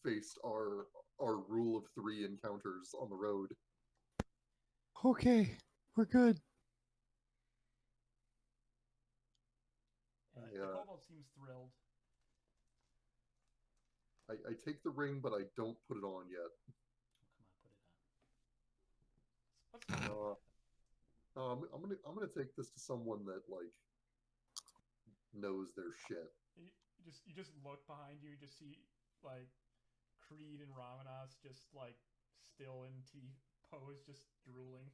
faced our rule of 3 encounters on the road. Okay, we're good. The kobold seems thrilled. I take the ring, but I don't put it on yet. Oh, come on, put it on. What's I'm gonna take this to someone that like knows their shit. You just look behind you. You just see like Creed and Ramanas just like still in T pose, just drooling.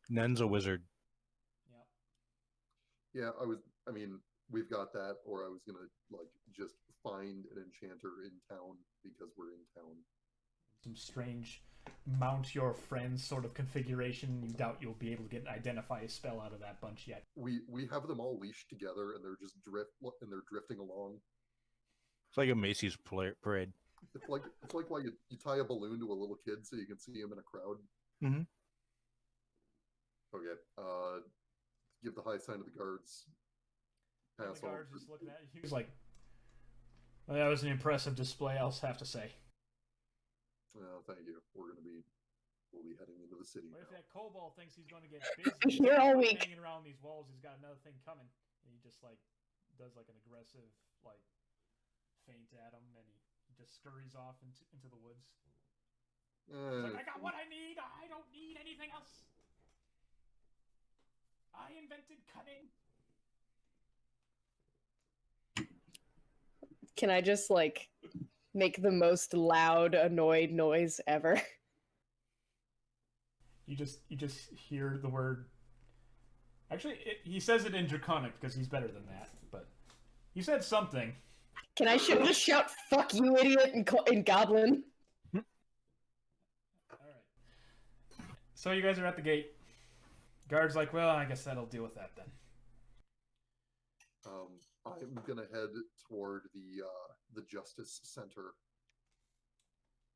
Nen's a wizard. Yep. Yeah, we've got that, or I was gonna like just find an enchanter in town because we're in town. Some strange mount your friends sort of configuration. You doubt you'll be able to identify a spell out of that bunch yet. We have them all leashed together, and they're just drifting along. It's like a Macy's parade. It's like why you tie a balloon to a little kid so you can see him in a crowd. Mm-hmm. Okay. Give the high sign to the guards. Pass the guards just looking at you. He's like, well, that was an impressive display, I'll have to say. Thank you. We'll be heading into the city. What if that kobold thinks he's going to get busy? Here all week. Hanging around these walls, he's got another thing coming. And he just like does like an aggressive like feint at him, and he just scurries off into the woods. He's like, I got what I need. I don't need anything else. I invented cunning. Can I just like make the most loud, annoyed noise ever? You just hear the word. Actually, he says it in Draconic because he's better than that. But he said something. Can I just shout "fuck you, idiot" in Goblin? All right. So you guys are at the gate. Guard's like, well, I guess that'll deal with that then. I'm gonna head toward the Justice Center.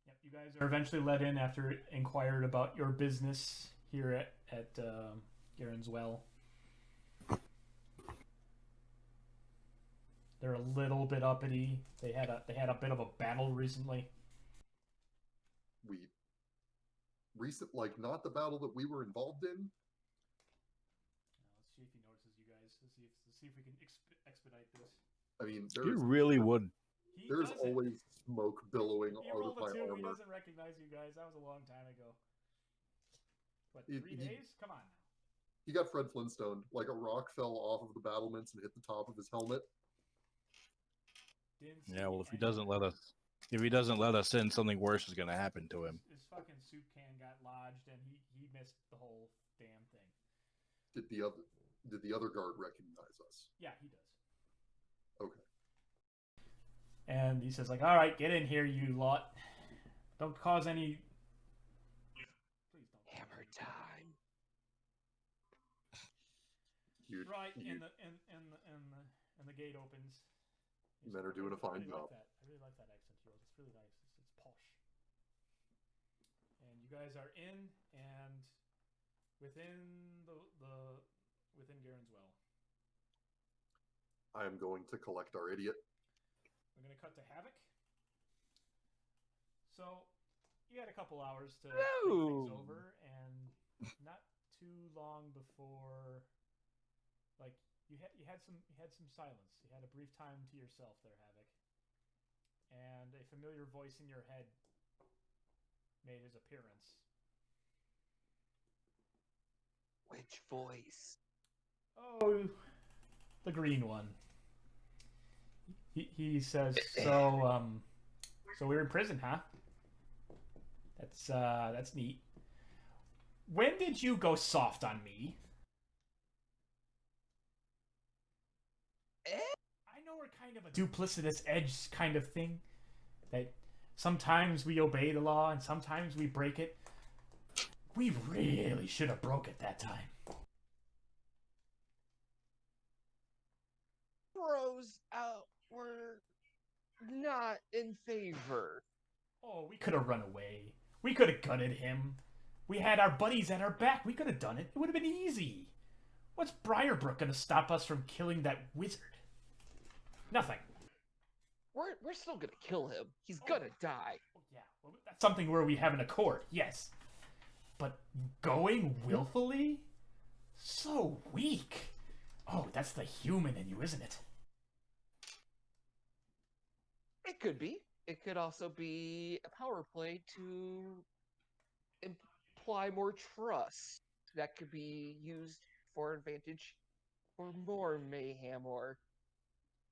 Yep, you guys are eventually let in after inquired about your business here at Garren's Well. They're a little bit uppity. They had a bit of a battle recently. Not the battle that we were involved in. Let's see if he notices you guys. Let's see if we can expedite this. I mean, You really would. There's always smoke billowing out of my armor. He doesn't recognize you guys. That was a long time ago. What, 3 days? Come on now. He got Fred Flintstone. Like a rock fell off of the battlements and hit the top of his helmet. Yeah, well, if he doesn't let us in, something worse is going to happen to him. His fucking soup can got lodged, and he missed the whole damn thing. Did the other guard recognize us? Yeah, he does. Okay. And he says, like, all right, get in here, you lot. Don't cause any. Please don't. Hammer time. Right, and the gate opens. Men are doing a fine job. I really like that accent of yours. It's really nice. It's posh. And you guys are in and within within Garren's Well. I am going to collect our idiot. We're going to cut to Havik. So, you had a couple hours to think things over, and not too long before, like, you had some silence. You had a brief time to yourself there, Havik, and a familiar voice in your head made his appearance. Which voice? Oh, the green one. He says, so we're in prison, huh? That's neat. When did you go soft on me? I know we're kind of a duplicitous edge kind of thing. That sometimes we obey the law and sometimes we break it. We really should have broke it that time. Bros were not in favor. Oh, we could have run away. We could have gutted him. We had our buddies at our back. We could have done it. It would have been easy. What's Briarbrook going to stop us from killing that wizard? Nothing. we're still gonna kill him. He's gonna die. Oh, yeah, well, that's something where we have an accord, yes. But going willfully? So weak. Oh, that's the human in you, isn't it? It could be. It could also be a power play to imply more trust. That could be used for advantage for more mayhem or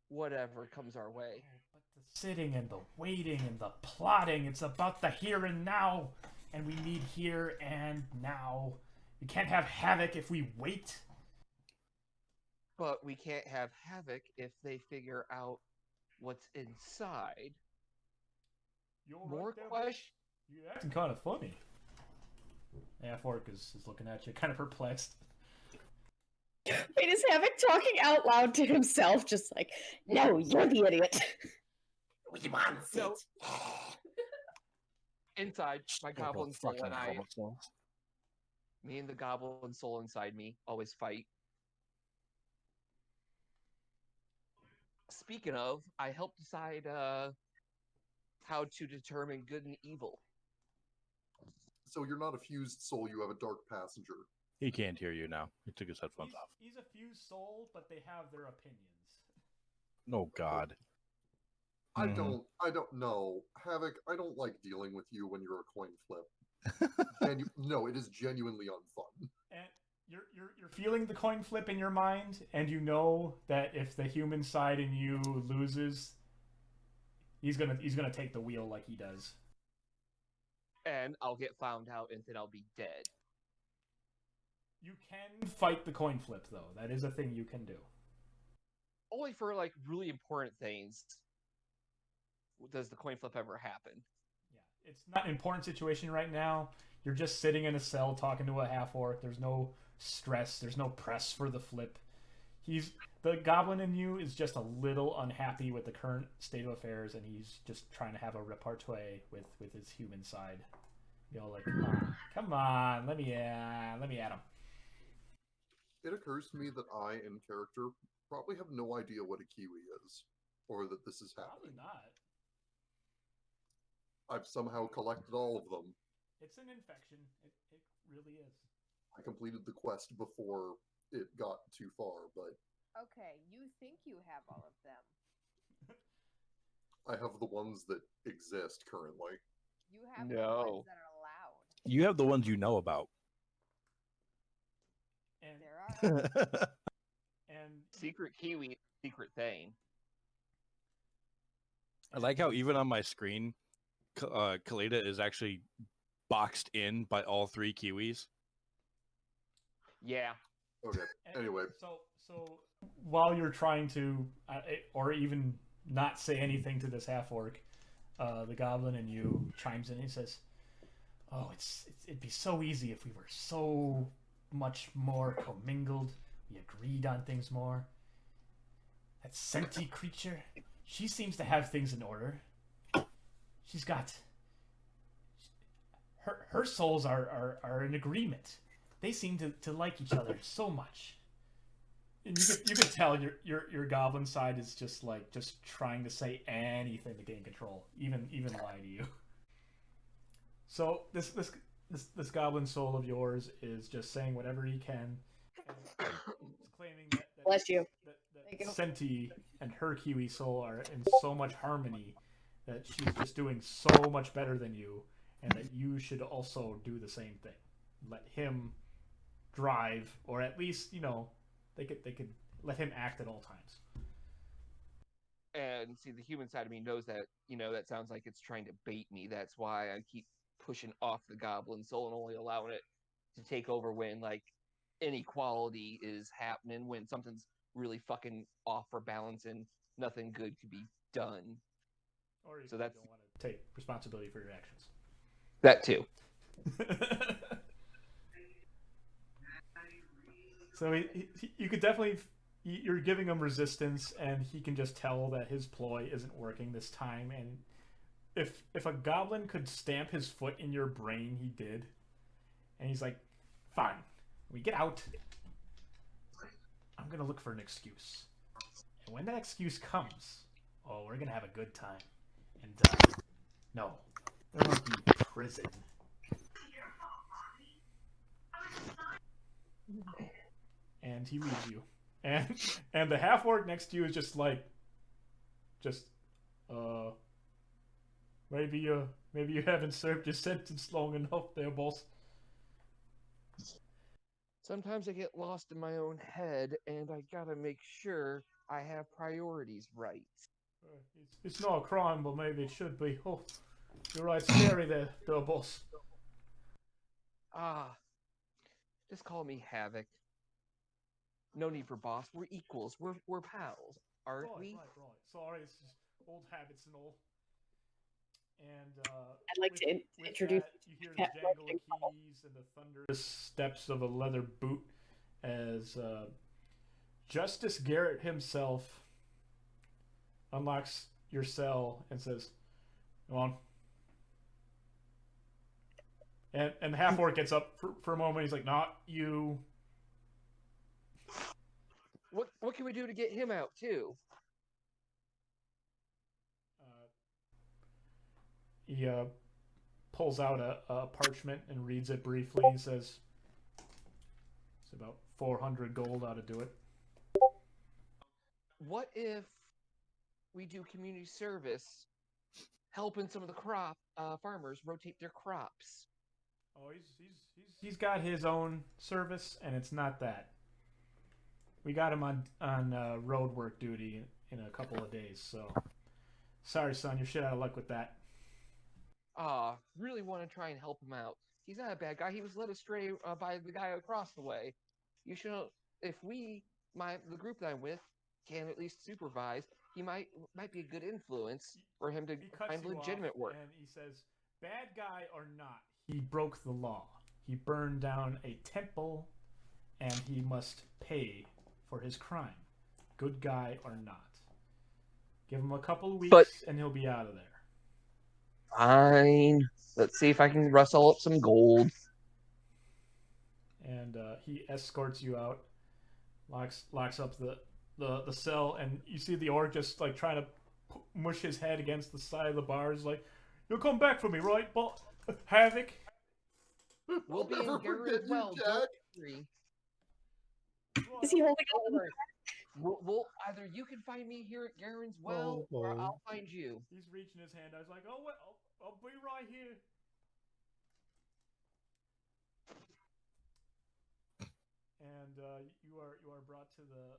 whatever comes our way. But the sitting and the waiting and the plotting, it's about the here and now. And we need here and now. We can't have Havik if we wait. But we can't have Havik if they figure out what's inside. You're More right there, questions? You're acting kind of funny. Half-orc is looking at you, kind of perplexed. Wait, is Havik talking out loud to himself? Just like, no, you're the idiot. We want No. it. Inside, my They're both goblin soul fucking and I, homosexuals. me and the goblin soul inside me, always fight. Speaking of, I help decide how to determine good and evil. So you're not a fused soul, you have a dark passenger. He can't hear you now. He took his headphones off. He's a fused soul, but they have their opinions. Oh God. I Mhm. don't know. Havik, I don't like dealing with you when you're a coin flip. No, it is genuinely unfun. And you're feeling the coin flip in your mind, and you know that if the human side in you loses, he's gonna take the wheel like he does. And I'll get found out and then I'll be dead. You can fight the coin flip though. That is a thing you can do. Only for like really important things does the coin flip ever happen. Yeah, it's not an important situation right now. You're just sitting in a cell talking to a half-orc. There's no stress. There's no press for the flip. The goblin in you is just a little unhappy with the current state of affairs, and he's just trying to have a repartee with his human side. You know, like, come on, let me at him. It occurs to me that I, in character, probably have no idea what a Kiwi is, or that this is Probably happening. not. I've somehow collected all of them. It's an infection. It really is. I completed the quest before it got too far, but Okay, you think you have all of them. I have the ones that exist currently. You have the No. ones that are allowed. You have the ones you know about. And There are. and Secret Kiwi, secret thing. I like how even on my screen, Caleidah is actually boxed in by all three Kiwis. Yeah. Okay, anyway. So while you're trying to, or even not say anything to this half-orc, the goblin in you chimes in and he says, "Oh, it'd be so easy if we were so much more commingled. We agreed on things more. That Centi creature, she seems to have things in order. She's got her souls are in agreement. They seem to like each other so much." And you could tell your goblin side is just trying to say anything to gain control, even lie to you. So this goblin soul of yours is just saying whatever he can, and it's claiming that Bless you. that Centi and her Kiwi soul are in so much harmony that she's just doing so much better than you, and that you should also do the same thing. Let him drive, or at least they could let him act at all times. And see, the human side of me knows that, that sounds like it's trying to bait me. That's why I keep pushing off the goblin soul and only allowing it to take over when, like, inequality is happening, when something's really fucking off for balance and nothing good could be done. Or if So you that's- don't want to take responsibility for your actions. That too. So you could definitely, you're giving him resistance, and he can just tell that his ploy isn't working this time. And if a goblin could stamp his foot in your brain, he did. And he's like, "Fine, we get out. I'm gonna look for an excuse. And when that excuse comes, Oh, we're gonna have a good time. And, no. There won't be prison. And he leaves you. And the half-orc next to you is just like... Maybe you haven't served your sentence long enough there, boss. Sometimes I get lost in my own head, and I gotta make sure I have priorities right. It's not a crime, but maybe it should be. Oh, you're right, scary there, boss. Just call me Havik. No need for boss. We're equals. We're pals, aren't we? Right. Sorry, it's just old habits and all. And I'd like to introduce that, you hear the jangle of keys and the thunderous steps of a leather boot as Justice Garrett himself unlocks your cell and says, "Go on." And the half-orc gets up for a moment. He's like, "Not you." What can we do to get him out too? He pulls out a parchment and reads it briefly. He says, "It's about 400 gold ought to do it." What if we do community service, helping some of the farmers rotate their crops? Oh, he's got his own service, and it's not that. We got him on road work duty in a couple of days, so sorry, son, you're shit out of luck with that. Really want to try and help him out. He's not a bad guy. He was led astray by the guy across the way. You should know, if the group that I'm with can at least supervise, he might be a good influence for him to find legitimate work. And he says, "Bad guy or not, he broke the law. He burned down a temple, and he must pay for his crime. Good guy or not. Give him a couple of weeks, and he'll be out of there." Fine. Let's see if I can rustle up some gold. And he escorts you out, locks up the cell, and you see the orc just like trying to mush his head against the side of the bars, like, "You'll come back for me, right, Havik?" We'll be in Garren as well. Jack. Is he holding on? We'll either you can find me here at Garren's well, or I'll find you. He's reaching his hand. I was like, "Oh, well, I'll be right here." And you are brought to the.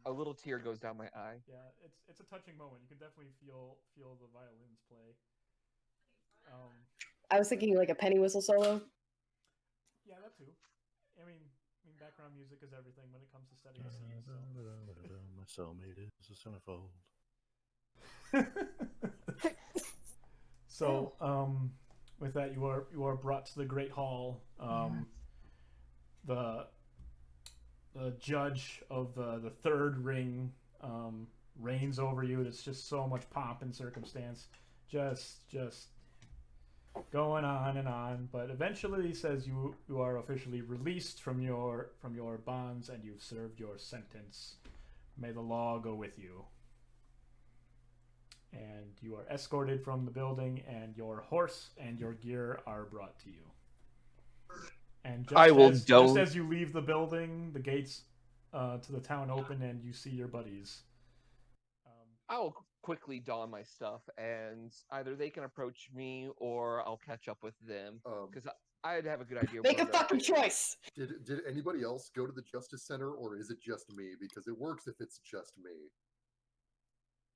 A little tear goes down my eye. Yeah, it's a touching moment. You can definitely feel the violins play. I was thinking like a penny whistle solo. Yeah, that too. I mean, background music is everything when it comes to setting a scene. So. My cellmate is a centerfold. So, with that, you are brought to the Great Hall. The judge of the third ring reigns over you. It's just so much pomp and circumstance, just going on and on. But eventually, he says you are officially released from your bonds, and you've served your sentence. May the law go with you. And you are escorted from the building, and your horse and your gear are brought to you. And just as you leave the building, the gates to the town open, and you see your buddies. I'll quickly don my stuff, and either they can approach me, or I'll catch up with them. Because I'd have a good idea. Make a fucking choice! Did anybody else go to the Justice Center, or is it just me? Because it works if it's just me.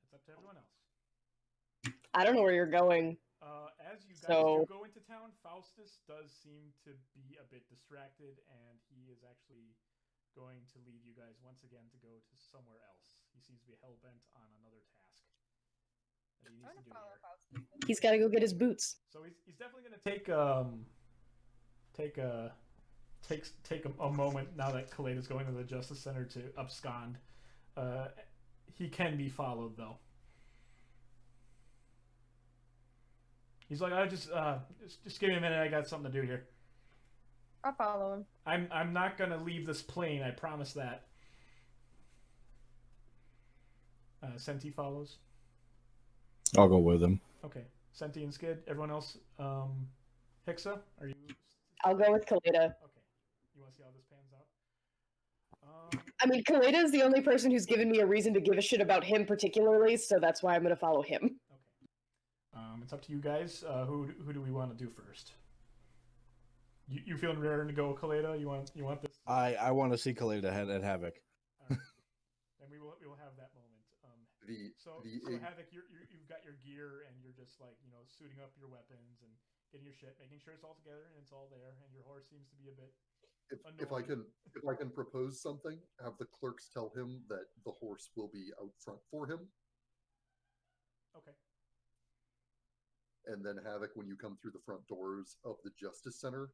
It's up to everyone else. I don't know where you're going. As you guys do go into town, Faustus does seem to be a bit distracted, and he is actually going to leave you guys once again to go to somewhere else. He seems to be hell-bent on another task that he needs to do here. He's got to go get his boots. So he's definitely going to take a moment now that Caleidah is going to the Justice Center to abscond. He can be followed, though. He's like, just give me a minute. I got something to do here. I'll follow him. I'm not gonna leave this plane. I promise that. Centi follows. I'll go with him. Okay. Centi and Skydd. Everyone else, Hixa, are you? I'll go with Caleidah. Okay. You want to see how this pans out? I mean, Caleidah is the only person who's given me a reason to give a shit about him particularly, so that's why I'm going to follow him. Okay. It's up to you guys. Who do we want to do first? You feeling raring to go, Caleidah? You want this? I want to see Caleidah head at Havik. Right. And we will have that moment. So Havik, you've got your gear and you're just like suiting up your weapons and getting your shit, making sure it's all together and it's all there, and your horse seems to be a bit. If I can propose something, have the clerks tell him that the horse will be out front for him. Okay. And then Havik, when you come through the front doors of the Justice Center,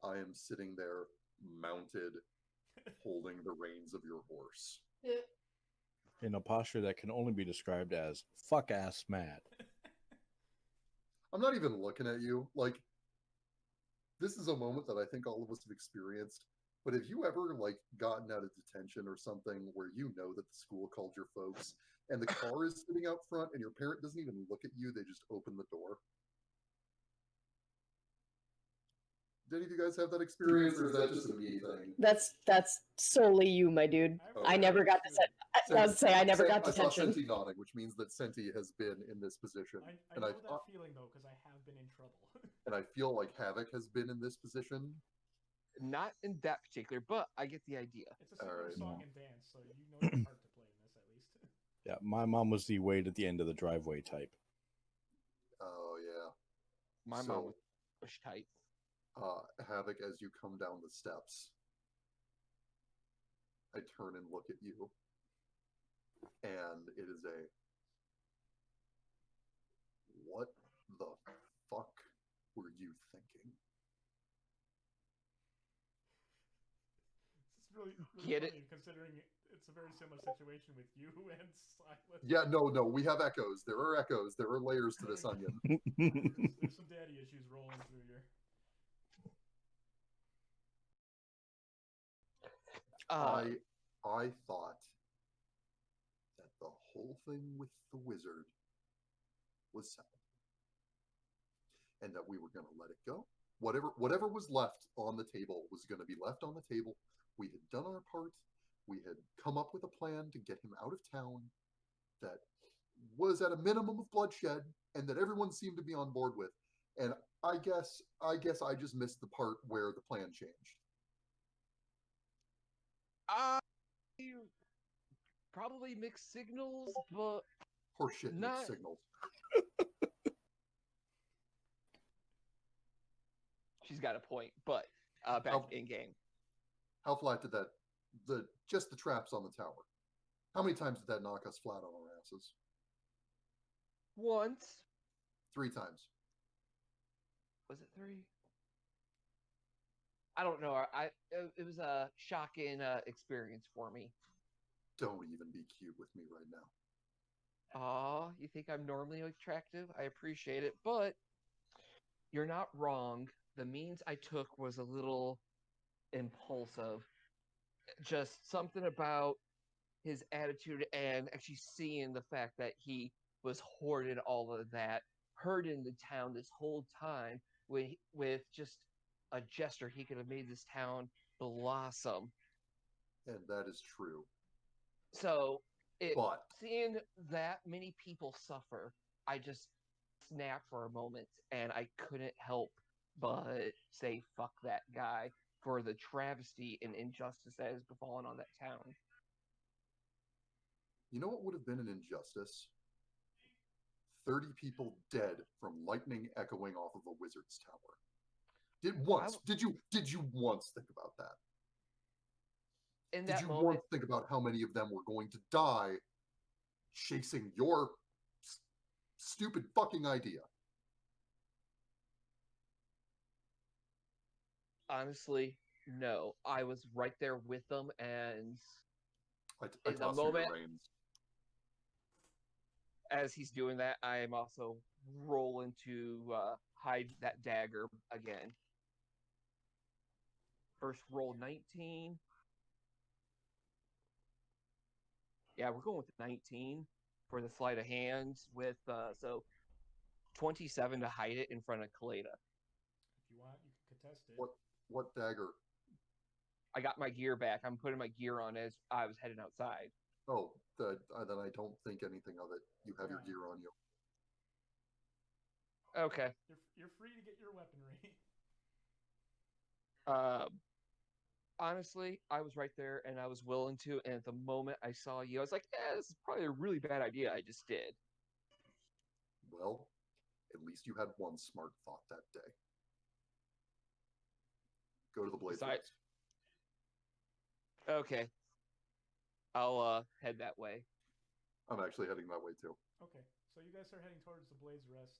I am sitting there mounted, holding the reins of your horse. In a posture that can only be described as fuck ass mad. I'm not even looking at you. Like, this is a moment that I think all of us have experienced. But have you ever gotten out of detention or something where you know that the school called your folks and the car is sitting out front and your parent doesn't even look at you, they just open the door? Did any of you guys have that experience, or is that just a me thing? That's solely you, my dude. I never got to. I was say I never got detention. I saw Centi nodding, which means that Centi has been in this position. I know that feeling though, because I have been in trouble. And I feel like Havik has been in this position. Not in that particular, but I get the idea. It's a similar song and dance, so you know your part to play in this at least. Yeah, my mom was the wait at the end of the driveway type. Oh yeah. My mom was push type. Havik, as you come down the steps, I turn and look at you, and it is what the fuck were you thinking? It's really Get funny, considering it's a very similar situation with you and Sylas. Yeah, no, we have echoes. There are echoes. There are layers to this onion. There's some daddy issues rolling through here. I thought that the whole thing with the wizard was settled, and that we were going to let it go. Whatever was left on the table was going to be left on the table. We had done our part. We had come up with a plan to get him out of town that was at a minimum of bloodshed, and that everyone seemed to be on board with. And I guess I just missed the part where the plan changed. Probably mixed signals, but horseshit mixed signals. She's got a point, but back in game. How flat did just the traps on the tower? How many times did that knock us flat on our asses? Once. 3 times. Was it 3? I don't know. It was a shocking experience for me. Don't even be cute with me right now. Aw, you think I'm normally attractive? I appreciate it, but you're not wrong. The means I took was a little impulsive. Just something about his attitude and actually seeing the fact that he was hoarding all of that, herding the town this whole time with just a gesture. He could have made this town blossom. And that is true. So, seeing that many people suffer, I just snapped for a moment, and I couldn't help but say, fuck that guy, for the travesty and injustice that has befallen on that town. You know what would have been an injustice? 30 people dead from lightning echoing off of a wizard's tower. Did you once think about that? Did you once think about how many of them were going to die chasing your stupid fucking idea? Honestly, no. I was right there with them, and in the moment, as he's doing that, I am also rolling to hide that dagger again. First roll 19. Yeah, we're going with 19. for the sleight of hand with so 27 to hide it in front of Caleidah. If you want, you can contest it. What dagger? I got my gear back. I'm putting my gear on as I was heading outside. Oh, then I don't think anything of it. You have your Yeah. gear on you. Okay. You're free to get your weaponry. Honestly, I was right there and I was willing to. And at the moment I saw you, I was like, "Yeah, this is probably a really bad idea I just did." Well, at least you had one smart thought that day. Go to the Blaze Besides- Rest. Okay. I'll head that way. I'm actually heading that way too. Okay, so you guys are heading towards the Blaze Rest.